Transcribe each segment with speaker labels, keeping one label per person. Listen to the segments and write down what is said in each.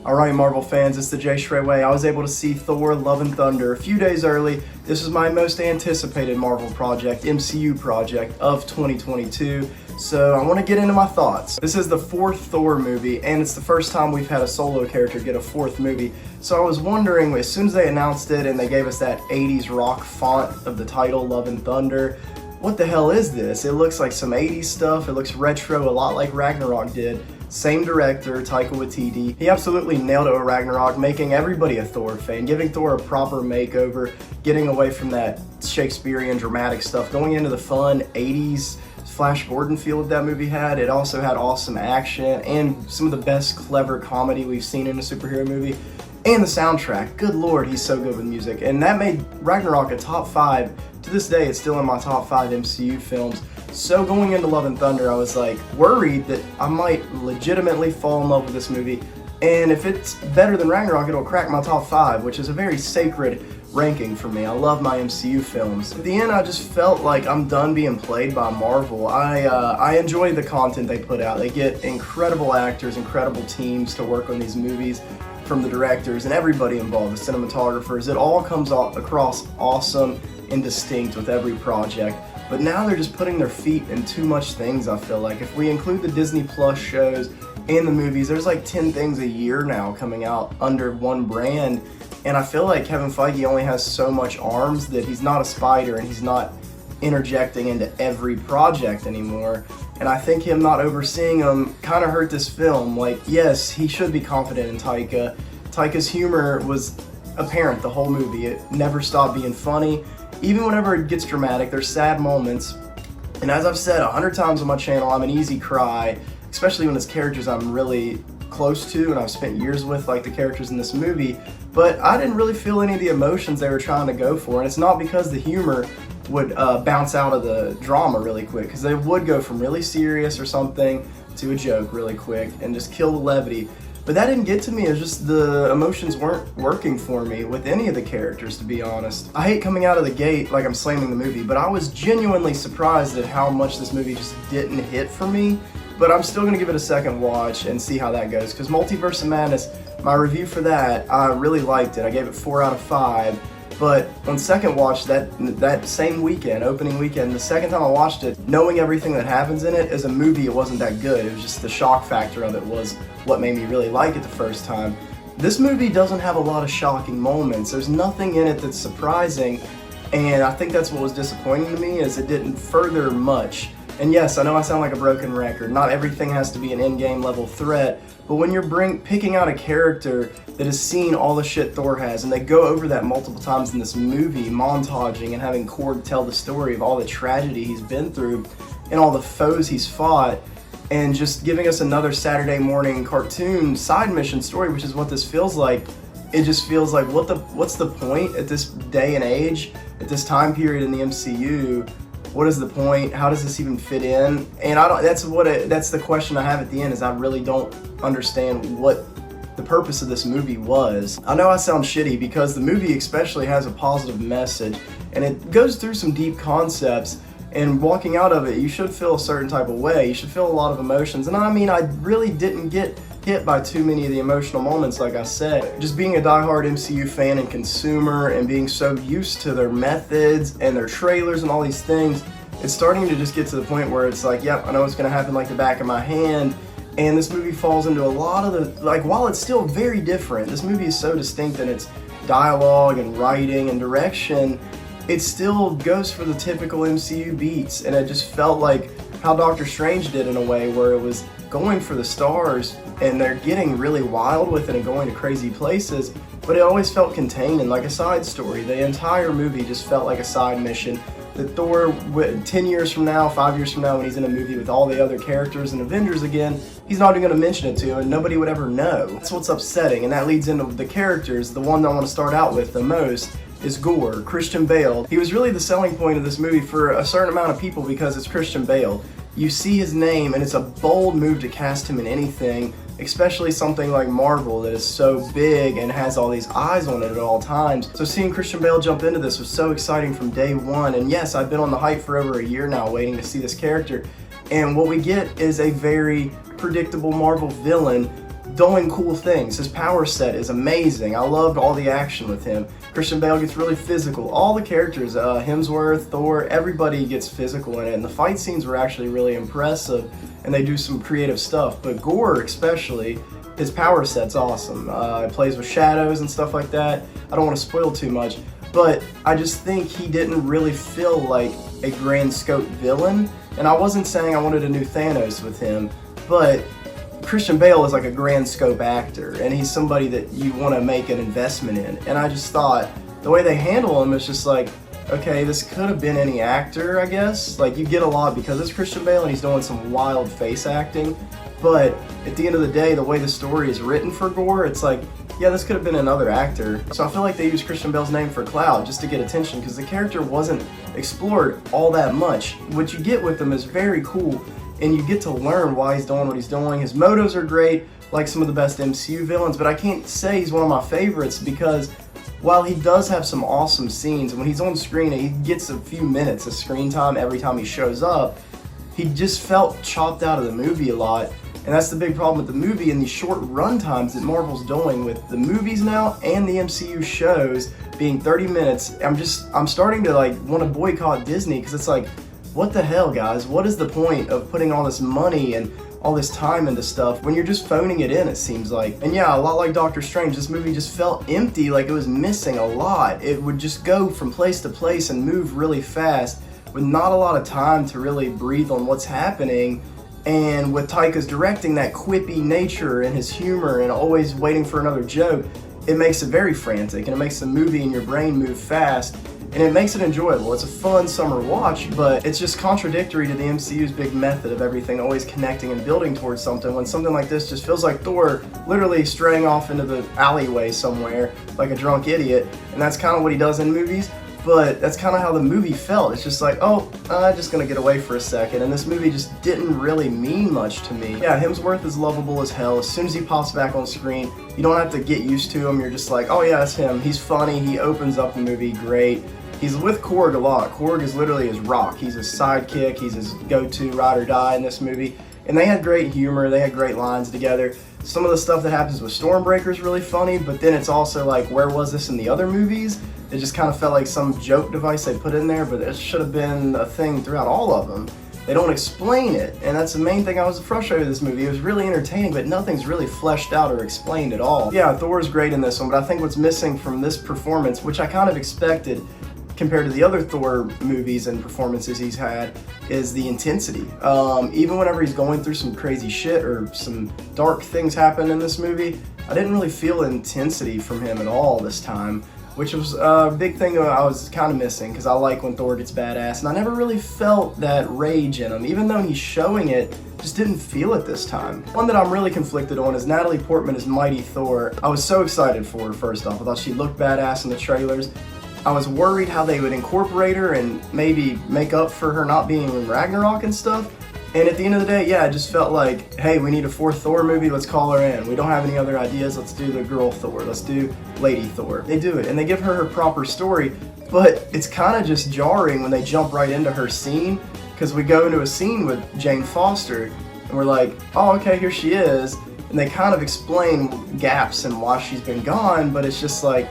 Speaker 1: Alright Marvel fans, it's the Jay Shrey way. I was able to see Thor Love and Thunder a few days early. This is my most anticipated Marvel project, MCU project of 2022. So I want to get into my thoughts. This is the fourth Thor movie, and it's the first time we've had a solo character get a fourth movie. So I was wondering, as soon as they announced it and they gave us that 80s rock font of the title, Love and Thunder, what the hell is this? It looks like some 80s stuff. It looks retro, a lot like Ragnarok did. Same director, Taika Waititi. He absolutely nailed it with Ragnarok, making everybody a Thor fan, giving Thor a proper makeover, getting away from that Shakespearean dramatic stuff, going into the fun 80s Flash Gordon feel that that movie had. It also had awesome action and some of the best clever comedy we've seen in a superhero movie. And the soundtrack, good lord, he's so good with music. And that made Ragnarok a top 5. To this day, it's still in my top 5 MCU films. So going into Love and Thunder, I was like worried that I might legitimately fall in love with this movie. And if it's better than Ragnarok, it'll crack my top 5, which is a very sacred ranking for me. I love my MCU films. At the end, I just felt like I'm done being played by Marvel. I enjoy the content they put out. They get incredible actors, incredible teams to work on these movies, from the directors and everybody involved, the cinematographers. It all comes across awesome and distinct with every project. But now they're just putting their feet in too much things, I feel like. If we include the Disney Plus shows and the movies, there's like 10 things a year now coming out under one brand. And I feel like Kevin Feige only has so much arms that he's not a spider and he's not interjecting into every project anymore. And I think him not overseeing them kind of hurt this film. Like, yes, he should be confident in Taika. Taika's humor was apparent the whole movie. It never stopped being funny. Even whenever it gets dramatic, there's sad moments. And as I've said 100 times on my channel, I'm an easy cry, especially when it's characters I'm really close to and I've spent years with, like the characters in this movie. But I didn't really feel any of the emotions they were trying to go for. And it's not because the humor would bounce out of the drama really quick, because they would go from really serious or something to a joke really quick and just kill the levity. But that didn't get to me. It's just the emotions weren't working for me with any of the characters, to be honest. I hate coming out of the gate like I'm slamming the movie, but I was genuinely surprised at how much this movie just didn't hit for me. But I'm still gonna give it a second watch and see how that goes, because Multiverse of Madness, my review for that, I really liked it. I gave it 4 out of 5. But on second watch, that same weekend, opening weekend, the second time I watched it, knowing everything that happens in it, as a movie it wasn't that good. It was just the shock factor of it was what made me really like it the first time. This movie doesn't have a lot of shocking moments. There's nothing in it that's surprising, and I think that's what was disappointing to me, is it didn't further much. And yes, I know I sound like a broken record. Not everything has to be an in-game level threat, but when you're picking out a character that has seen all the shit Thor has, and they go over that multiple times in this movie, montaging and having Gore tell the story of all the tragedy he's been through and all the foes he's fought, and just giving us another Saturday morning cartoon side mission story, which is what this feels like. It just feels like, what's the point at this day and age, at this time period in the MCU? What is the point? How does this even fit in? And that's the question I have at the end, is I really don't understand what the purpose of this movie was. I know I sound shitty, because the movie especially has a positive message and it goes through some deep concepts, and walking out of it, you should feel a certain type of way. You should feel a lot of emotions. And I mean, I really didn't get hit by too many of the emotional moments, like I said. Just being a diehard MCU fan and consumer and being so used to their methods and their trailers and all these things, it's starting to just get to the point where it's like, yep, I know what's gonna happen like the back of my hand. And this movie falls into a lot of the, like, while it's still very different, this movie is so distinct in its dialogue and writing and direction, it still goes for the typical MCU beats. And it just felt like how Doctor Strange did, in a way, where it was going for the stars and they're getting really wild with it and going to crazy places, but it always felt contained and like a side story. The entire movie just felt like a side mission that Thor, 10 years from now, 5 years from now, when he's in a movie with all the other characters and Avengers again, he's not even going to mention it to, and nobody would ever know. That's what's upsetting, and that leads into the characters. The one that I want to start out with the most is Gore, Christian Bale. He was really the selling point of this movie for a certain amount of people, because it's Christian Bale. You see his name, and it's a bold move to cast him in anything, especially something like Marvel that is so big and has all these eyes on it at all times. So seeing Christian Bale jump into this was so exciting from day one. And yes, I've been on the hype for over a year now waiting to see this character. And what we get is a very predictable Marvel villain doing cool things. His power set is amazing. I loved all the action with him. Christian Bale gets really physical. All the characters, Hemsworth, Thor, everybody gets physical in it. And the fight scenes were actually really impressive, and they do some creative stuff. But Gore especially, his power set's awesome. It plays with shadows and stuff like that. I don't want to spoil too much, but I just think he didn't really feel like a grand scope villain. And I wasn't saying I wanted a new Thanos with him, but Christian Bale is like a grand scope actor, and he's somebody that you want to make an investment in. And I just thought the way they handle him is just like, okay, this could have been any actor, I guess. Like, you get a lot because it's Christian Bale and he's doing some wild face acting. But at the end of the day, the way the story is written for Gore, it's like, yeah, this could have been another actor. So I feel like they used Christian Bale's name for clout just to get attention, because the character wasn't explored all that much. What you get with him is very cool, and you get to learn why he's doing what he's doing. His motives are great, like some of the best MCU villains, but I can't say he's one of my favorites because while he does have some awesome scenes, and when he's on screen, he gets a few minutes of screen time every time he shows up, he just felt chopped out of the movie a lot. And that's the big problem with the movie and these short run times that Marvel's doing with the movies now and the MCU shows being 30 minutes. I'm starting to like want to boycott Disney, because it's like, what the hell, guys? What is the point of putting all this money and all this time into stuff when you're just phoning it in, it seems like? And yeah, a lot like Doctor Strange, this movie just felt empty, like it was missing a lot. It would just go from place to place and move really fast with not a lot of time to really breathe on what's happening. And with Taika's directing, that quippy nature and his humor and always waiting for another joke, it makes it very frantic, and it makes the movie in your brain move fast, and it makes it enjoyable. It's a fun summer watch, but it's just contradictory to the MCU's big method of everything always connecting and building towards something, when something like this just feels like Thor literally straying off into the alleyway somewhere like a drunk idiot, and that's kind of what he does in movies. But that's kind of how the movie felt. It's just like, oh, I'm just gonna get away for a second. And this movie just didn't really mean much to me. Yeah, Hemsworth is lovable as hell. As soon as he pops back on screen, you don't have to get used to him. You're just like, oh yeah, that's him. He's funny. He opens up the movie great. He's with Korg a lot. Korg is literally his rock. He's his sidekick. He's his go-to ride or die in this movie. And they had great humor. They had great lines together. Some of the stuff that happens with Stormbreaker is really funny, but then it's also like, where was this in the other movies? It just kind of felt like some joke device they put in there, but it should have been a thing throughout all of them. They don't explain it, and that's the main thing I was frustrated with this movie. It was really entertaining, but nothing's really fleshed out or explained at all. Yeah, Thor's great in this one, but I think what's missing from this performance, which I kind of expected compared to the other Thor movies and performances he's had, is the intensity. Even whenever he's going through some crazy shit or some dark things happen in this movie, I didn't really feel intensity from him at all this time, which was a big thing that I was kind of missing, because I like when Thor gets badass, and I never really felt that rage in him. Even though he's showing it, just didn't feel it this time. One that I'm really conflicted on is Natalie Portman as Mighty Thor. I was so excited for her, first off. I thought she looked badass in the trailers. I was worried how they would incorporate her and maybe make up for her not being in Ragnarok and stuff. And at the end of the day, yeah, it just felt like, hey, we need a fourth Thor movie, let's call her in. We don't have any other ideas, let's do the girl Thor, let's do Lady Thor. They do it, and they give her proper story, but it's kind of just jarring when they jump right into her scene, because we go into a scene with Jane Foster, and we're like, oh, okay, here she is, and they kind of explain gaps and why she's been gone, but it's just like,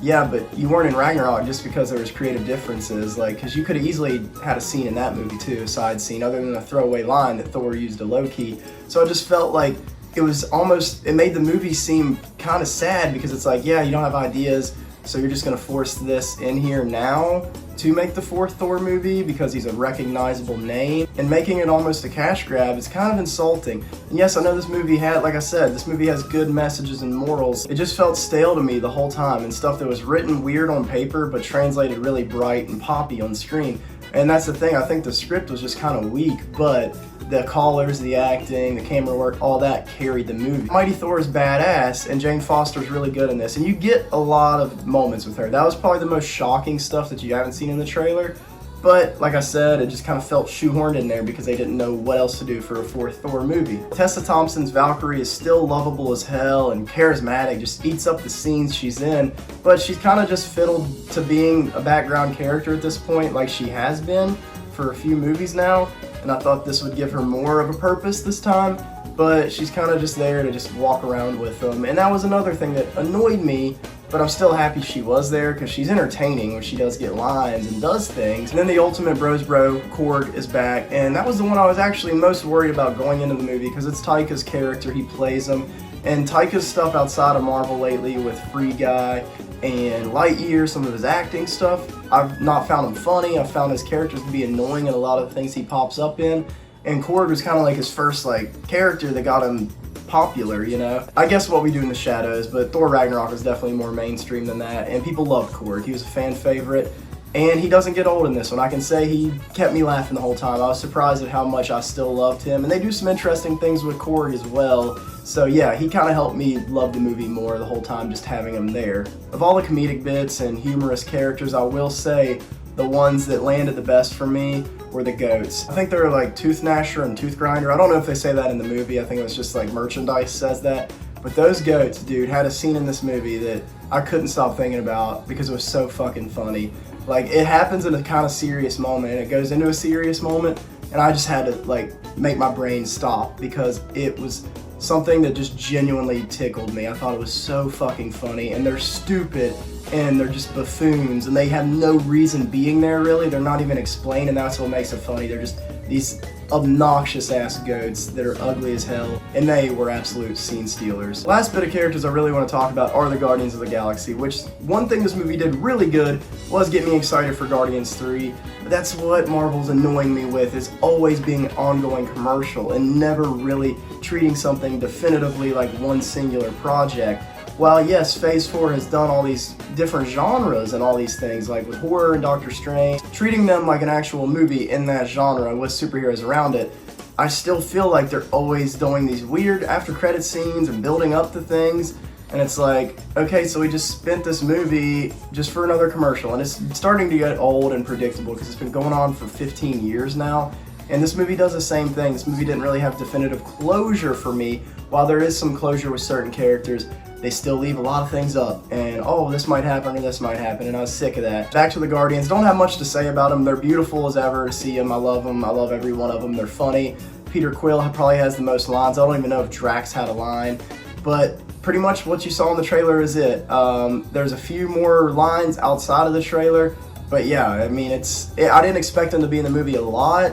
Speaker 1: yeah, but you weren't in Ragnarok just because there was creative differences, like, because you could have easily had a scene in that movie too, a side scene, other than a throwaway line that Thor used to low-key. So I just felt like it was almost, it made the movie seem kind of sad, because it's like, yeah, you don't have ideas, so you're just going to force this in here now to make the fourth Thor movie because he's a recognizable name, and making it almost a cash grab is kind of insulting. And yes, I know this movie had, like I said, this movie has good messages and morals. It just felt stale to me the whole time, and stuff that was written weird on paper but translated really bright and poppy on screen. And that's the thing, I think the script was just kind of weak, but the colors, the acting, the camera work, all that carried the movie. Mighty Thor is badass, and Jane Foster's really good in this, and you get a lot of moments with her. That was probably the most shocking stuff that you haven't seen in the trailer, but like I said, it just kind of felt shoehorned in there because they didn't know what else to do for a fourth Thor movie. Tessa Thompson's Valkyrie is still lovable as hell and charismatic, just eats up the scenes she's in, but she's kind of just fiddled to being a background character at this point, like she has been for a few movies now, and I thought this would give her more of a purpose this time. but she's kind of just there to just walk around with them. And that was another thing that annoyed me, but I'm still happy she was there because she's entertaining when she does get lines and does things. And then the ultimate bros bro, Korg, is back, and that was the one I was actually most worried about going into the movie because it's Taika's character, he plays him. And Taika's stuff outside of Marvel lately with Free Guy and Lightyear, some of his acting stuff, I've not found him funny. I've found his characters to be annoying in a lot of the things he pops up in. And Korg was kind of like his first character that got him popular, you know? I guess What We Do in the Shadows, but Thor Ragnarok was definitely more mainstream than that, and people loved Korg. He was a fan favorite, and he doesn't get old in this one. I can say he kept me laughing the whole time. I was surprised at how much I still loved him, and they do some interesting things with Korg as well. So yeah, he kind of helped me love the movie more the whole time, just having him there. Of all the comedic bits and humorous characters, I will say the ones that landed the best for me were the goats. I think they're like Tooth Gnasher and Tooth Grinder. I don't know if they say that in the movie. I think it was just like merchandise says that. But those goats, dude, had a scene in this movie that I couldn't stop thinking about because it was so fucking funny. Like, it happens in a kind of serious moment, and it goes into a serious moment, and I just had to make my brain stop because it was something that just genuinely tickled me. I thought it was so fucking funny, and they're stupid, and they're just buffoons, and they have no reason being there, really. They're not even explained, and that's what makes it funny. They're just these obnoxious ass goats that are ugly as hell, and they were absolute scene stealers. Last bit of characters I really want to talk about are the Guardians of the Galaxy, which one thing this movie did really good was get me excited for Guardians 3. But that's what Marvel's annoying me with, is always being an ongoing commercial and never really treating something definitively like one singular project. While yes, Phase 4 has done all these different genres and all these things, like with horror and Doctor Strange, treating them like an actual movie in that genre with superheroes around it, I still feel like they're always doing these weird after-credit scenes and building up to things, and it's like, okay, so we just spent this movie just for another commercial, and it's starting to get old and predictable because it's been going on for 15 years now, and this movie does the same thing. This movie didn't really have definitive closure for me. While there is some closure with certain characters, they still leave a lot of things up, and oh, this might happen or this might happen, and I was sick of that. Back to the Guardians, don't have much to say about them. They're beautiful as ever to see them. I love them. I love every one of them. They're funny. Peter Quill probably has the most lines. I don't even know if Drax had a line, but pretty much what you saw in the trailer is it. There's a few more lines outside of the trailer, but yeah, I mean, I didn't expect them to be in the movie a lot,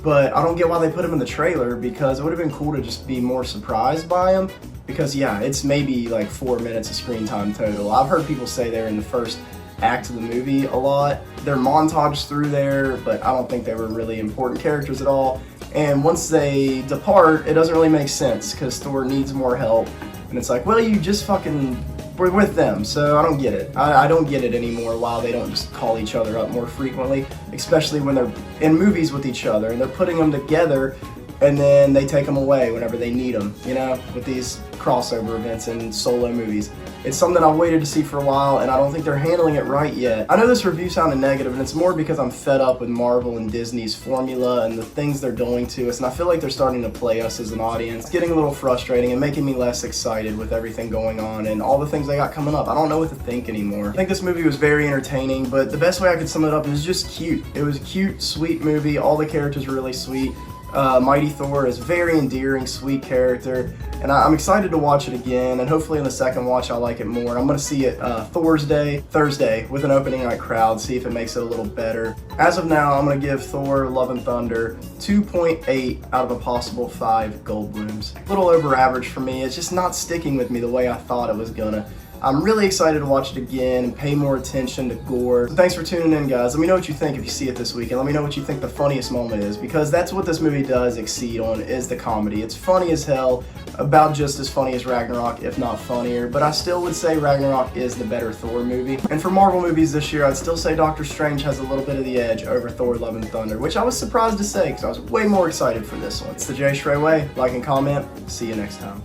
Speaker 1: but I don't get why they put him in the trailer, because it would have been cool to just be more surprised by him. Because yeah, it's maybe like 4 minutes of screen time total. I've heard people say they're in the first act of the movie a lot. They're montaged through there, but I don't think they were really important characters at all. And once they depart, it doesn't really make sense because Thor needs more help. And it's like, well, you just fucking were with them, so I don't get it. I don't get it anymore why they don't just call each other up more frequently, especially when they're in movies with each other and they're putting them together, and then they take them away whenever they need them, you know, with these crossover events and solo movies. It's something I've waited to see for a while, and I don't think they're handling it right yet. I know this review sounded negative, and it's more because I'm fed up with Marvel and Disney's formula and the things they're doing to us, and I feel like they're starting to play us as an audience. It's getting a little frustrating and making me less excited with everything going on and all the things they got coming up. I don't know what to think anymore. I think this movie was very entertaining, but the best way I could sum it up is just cute. It was a cute, sweet movie. All the characters were really sweet. Mighty Thor is a very endearing, sweet character, and I'm excited to watch it again, and hopefully in the second watch I'll like it more. I'm going to see it Thursday with an opening night crowd, see if it makes it a little better. As of now, I'm going to give Thor Love and Thunder 2.8 out of a possible 5 gold blooms. A little over average for me. It's just not sticking with me the way I thought it was gonna. I'm really excited to watch it again and pay more attention to Gore. So thanks for tuning in, guys. Let me know what you think if you see it this weekend. Let me know what you think the funniest moment is, because that's what this movie does exceed on, is the comedy. It's funny as hell, about just as funny as Ragnarok, if not funnier, but I still would say Ragnarok is the better Thor movie. And for Marvel movies this year, I'd still say Doctor Strange has a little bit of the edge over Thor Love and Thunder, which I was surprised to say because I was way more excited for this one. It's the Jay Shrey Way. Like and comment. See you next time.